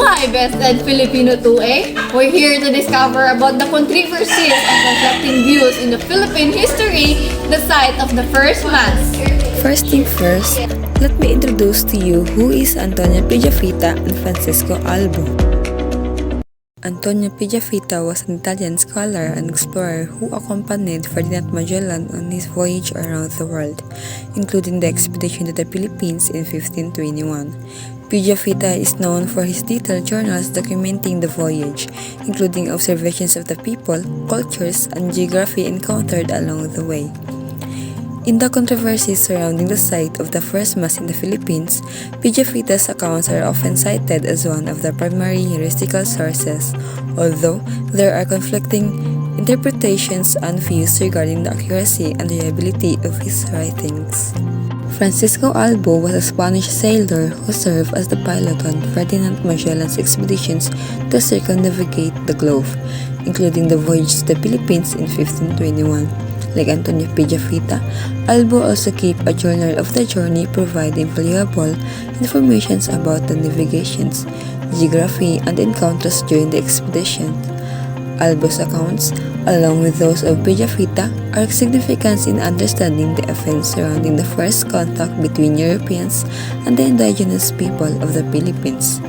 Hi, Bested Filipino 2A. We're here to discover about the controversies and conflicting views in the Philippine history, the site of the first mass. First thing first, let me introduce to you who is Antonio Pigafetta and Francisco Albo. Antonio Pigafetta was an Italian scholar and explorer who accompanied Ferdinand Magellan on his voyage around the world, including the expedition to the Philippines in 1521. Pigafetta is known for his detailed journals documenting the voyage, including observations of the people, cultures, and geography encountered along the way. In the controversies surrounding the site of the first mass in the Philippines, Pigafetta's accounts are often cited as one of the primary heretical sources, although there are conflicting interpretations and views regarding the accuracy and reliability of his writings. Francisco Albo was a Spanish sailor who served as the pilot on Ferdinand Magellan's expeditions to circumnavigate the globe, including the voyage to the Philippines in 1521. Like Antonio Pigafetta, Albo also kept a journal of the journey, providing valuable information about the navigations, geography, and encounters during the expedition. Albo's accounts, along with those of Pigafetta, are significant in understanding the events surrounding the first contact between Europeans and the indigenous people of the Philippines.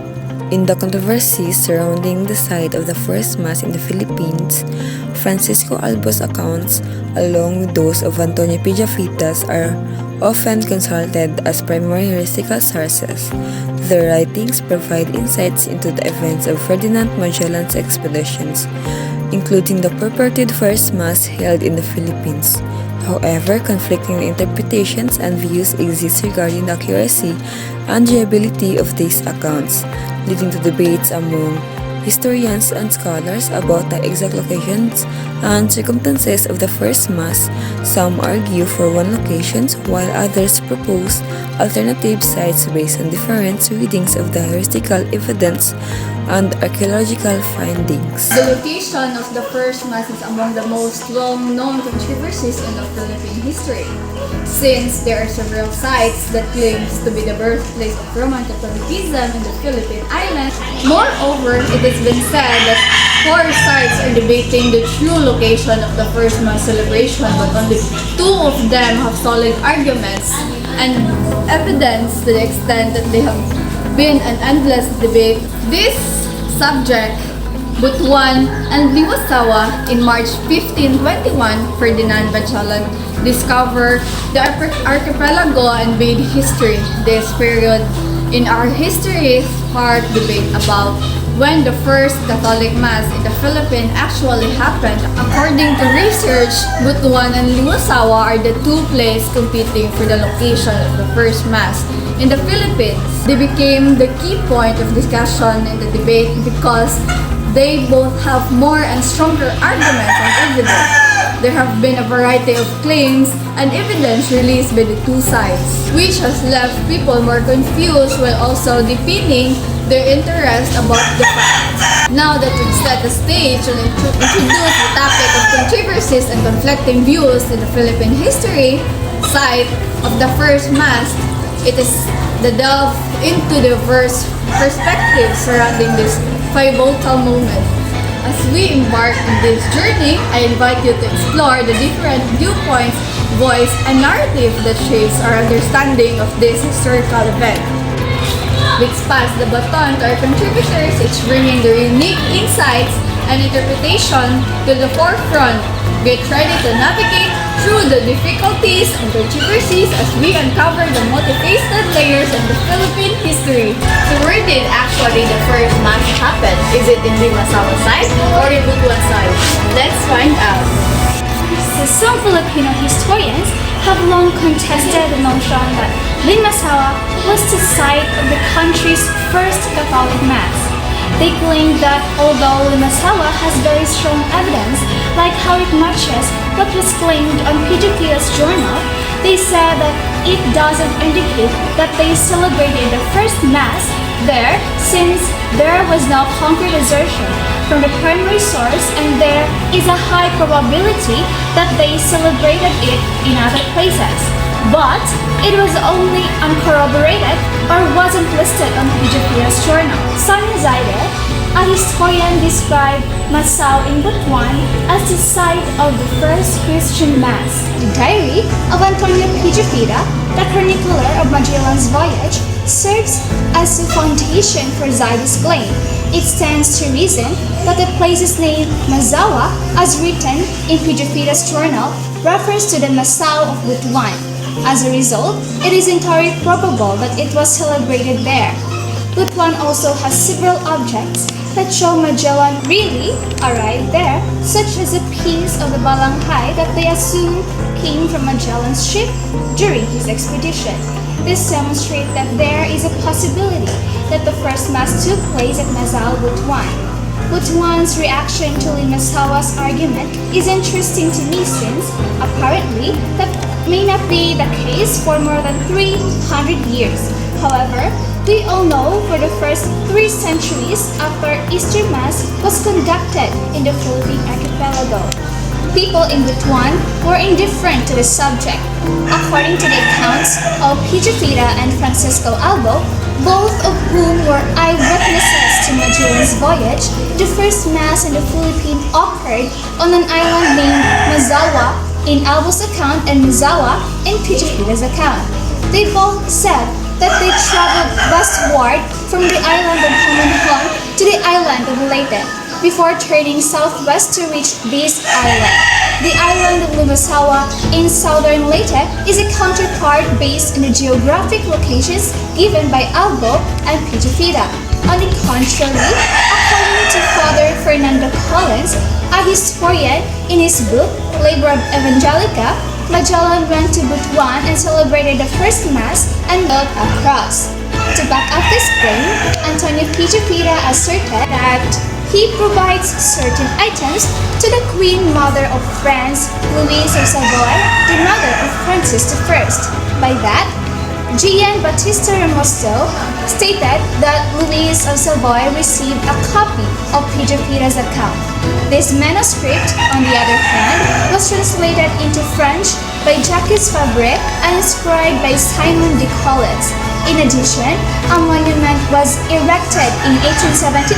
In the controversies surrounding the site of the first mass in the Philippines, Francisco Albo's accounts, along with those of Antonio Pigafetta's, are often consulted as primary heretical sources. The writings provide insights into the events of Ferdinand Magellan's expeditions, including the purported first mass held in the Philippines. However, conflicting interpretations and views exist regarding the accuracy and reliability of these accounts, leading to debates among historians and scholars about the exact locations and circumstances of the first mass. Some argue for one location, while others propose alternative sites based on different readings of the heretical evidence and archaeological findings. The location of the first mass is among the most well-known controversies in the Philippine history, since there are several sites that claims to be the birthplace of Roman Catholicism in the Philippine Islands. Moreover, it has been said that 4 sites are debating the true location of the first mass celebration, but only 2 of them have solid arguments and evidence to the extent that they have been an endless debate. This subject, Butuan and Liwasawa, in March 1521, Ferdinand Magellan discovered the archipelago and made history. This period in our history sparked debate about when the first Catholic Mass in the Philippines actually happened. According to research, Butuan and Liwasawa are the 2 places competing for the location of the first Mass in the Philippines. They became the key point of discussion in the debate because they both have more and stronger arguments and evidence. There have been a variety of claims and evidence released by the 2 sides, which has left people more confused while also deepening their interest about the facts. Now that we've set the stage and introduce the topic of controversies and conflicting views in the Philippine history site of the first mass, it is the delve into diverse perspectives surrounding this pivotal moment. As we embark on this journey, I invite you to explore the different viewpoints, voice, and narrative that shapes our understanding of this historical event. Let's pass the baton to our contributors, each bringing their unique insights and interpretation to the forefront. Get ready to navigate through the difficulties and controversies as we uncover the multifaceted layers of the Philippine history. So where did actually the first mass happen? Is it in Limasawa site or in Butuan site? Let's find out. Some Filipino historians have long contested the notion that Limasawa was the site of the country's first Catholic Mass. They claim that although Limasawa has very strong evidence, like how it matches what was claimed on Pigafetta's journal, they said that it doesn't indicate that they celebrated the first Mass there, since there was no concrete assertion from the primary source, and there is a high probability that they celebrated it in other places. but it was only uncorroborated or wasn't listed on Pijapira's journal. Sonia Zaire, a historian, described Masao in Butuan as the site of the first Christian Mass. The diary of Antonio Pijapira, the chronicler of Magellan's voyage, serves as the foundation for Zaire's claim. It stands to reason that the place's name Mazawa, as written in Pijapira's journal, refers to the Masao of Butuan. As a result, it is entirely probable that it was celebrated there. Butuan also has several objects that show Magellan really arrived there, such as a piece of the balanghay that they assume came from Magellan's ship during his expedition. This demonstrates that there is a possibility that the first mass took place at Mazao, Butuan. Butuan's reaction to Limasawa's argument is interesting to me since, apparently, that may not be the case for more than 300 years. However, we all know for the first 3 centuries after Easter Mass was conducted in the Philippine archipelago, people in Butuan were indifferent to the subject. According to the accounts of Pijapira and Francisco Albo, both of whom were eyewitnesses to Magellan's voyage, the first Mass in the Philippines occurred on an island named Mazawa in Albo's account and Mazawa in Pijapira's account. They both said that they traveled westward from the island of Homanhon to the island of Leyte before turning southwest to reach this island. The island of Limasawa in southern Leyte is a counterpart based on the geographic locations given by Albo and Pijapira. On the contrary, according to Father Fernando Collins, a historian, in his book Labor Evangelica, Magellan went to Butuan and celebrated the first Mass and built a cross. To back up this claim, Antonio Pijapira asserted that he provides certain items to the Queen Mother of France, Louise of Savoy, the mother of Francis I. By that, Gian Battista Ramosto stated that Louise of Savoy received a copy of Pijapira's account. This manuscript, on the other hand, was translated into French by Jacques Fabre and inscribed by Simon de Collins. In addition, a monument was erected in 1872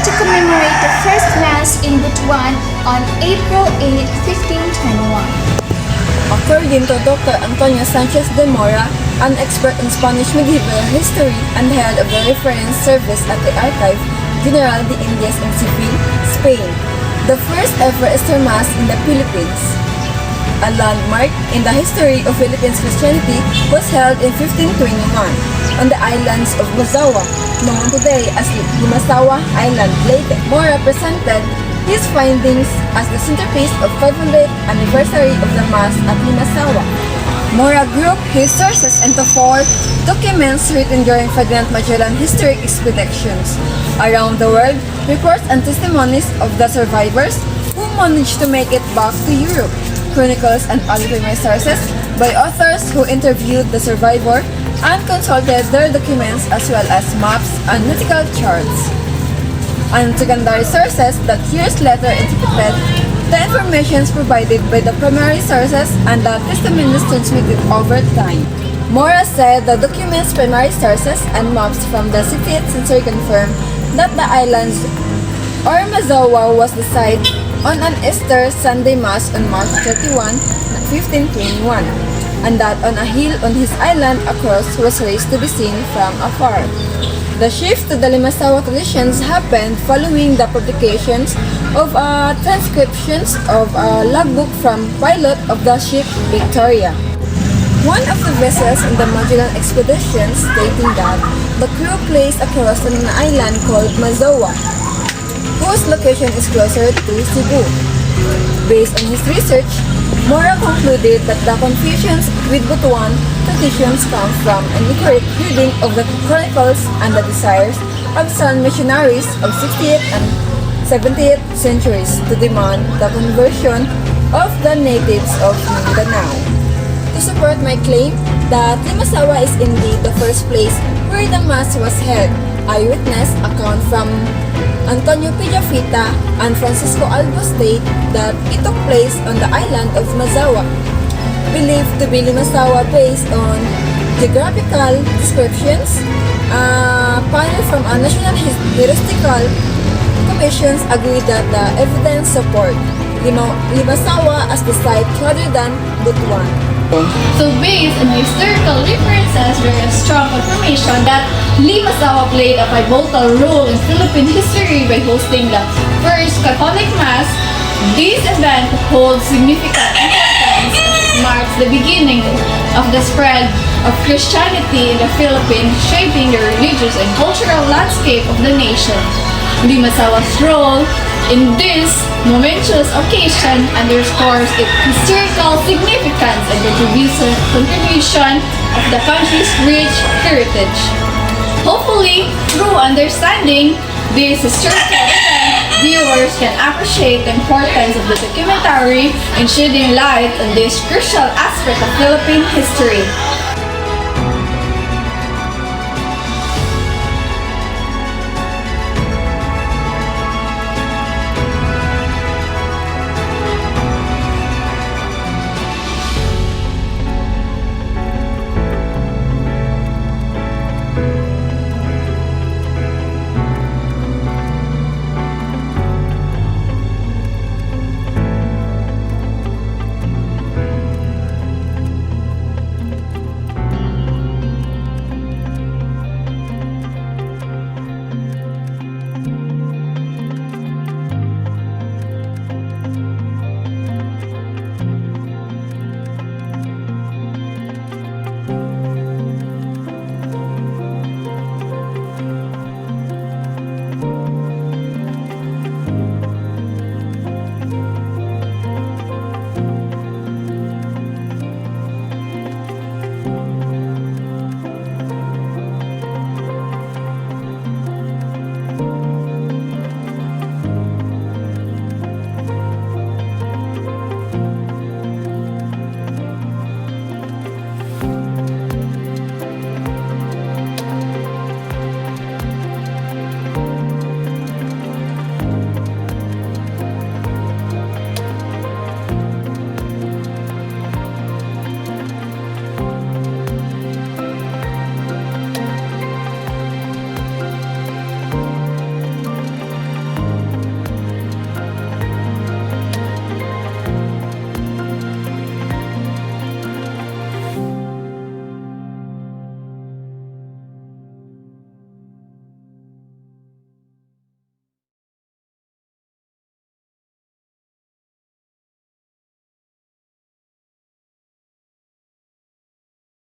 to commemorate the first Mass in Butuan on April 8, 1521. According to Dr. Antonio Sanchez de Mora, an expert in Spanish medieval history and head of the reference service at the Archive General de Indias in Seville, Spain, the first ever Easter Mass in the Philippines, a landmark in the history of Philippines Christianity, was held in 1521 on the islands of Mazawa, known today as Limasawa Island, Leyte. Mora presented his findings as the centerpiece of 500th anniversary of the Mass at Limasawa. Mora grouped his sources into 4 documents written during Ferdinand Magellan historic expeditions around the world, reports and testimonies of the survivors who managed to make it back to Europe, chronicles and other primary sources by authors who interviewed the survivor and consulted their documents as well as maps and nautical charts, and secondary sources that years later interpreted the information provided by the primary sources and the testimonies transmitted over time. Mora said the documents, primary sources, and maps from the 60th century confirm that the islands or Mazawa was the site on an Easter Sunday Mass on March 31, 1521, and that on a hill on his island a cross was raised to be seen from afar. The shift to the Limasawa traditions happened following the publications of transcriptions of a logbook from pilot of the ship Victoria, one of the vessels in the Magellan expedition, stating that the crew placed a cross on an island called Mazawa, whose location is closer to Cebu. Based on his research, Mora concluded that the confusions with Butuan traditions come from an incorrect reading of the chronicles and the desires of some missionaries of 60th and 70th centuries to demand the conversion of the natives of Mindanao. To support my claim that Limasawa is indeed the first place where the Mass was held, eyewitness account from Antonio Pijafita and Francisco Albo state that it took place on the island of Mazawa. believed to be Limasawa based on geographical descriptions. A panel from a National Historical Commissions agreed that the evidence support Limasawa as the site rather than Butuan. So based on historical references, there is strong confirmation that Limasawa played a pivotal role in Philippine history by hosting the first Catholic Mass. This event holds significant importance as it marks the beginning of the spread of Christianity in the Philippines, shaping the religious and cultural landscape of the nation. Limasawa's role in this momentous occasion underscores its historical significance and contribution of the country's rich heritage. Hopefully, through understanding this historical event, viewers can appreciate the importance of the documentary and shedding light on this crucial aspect of Philippine history.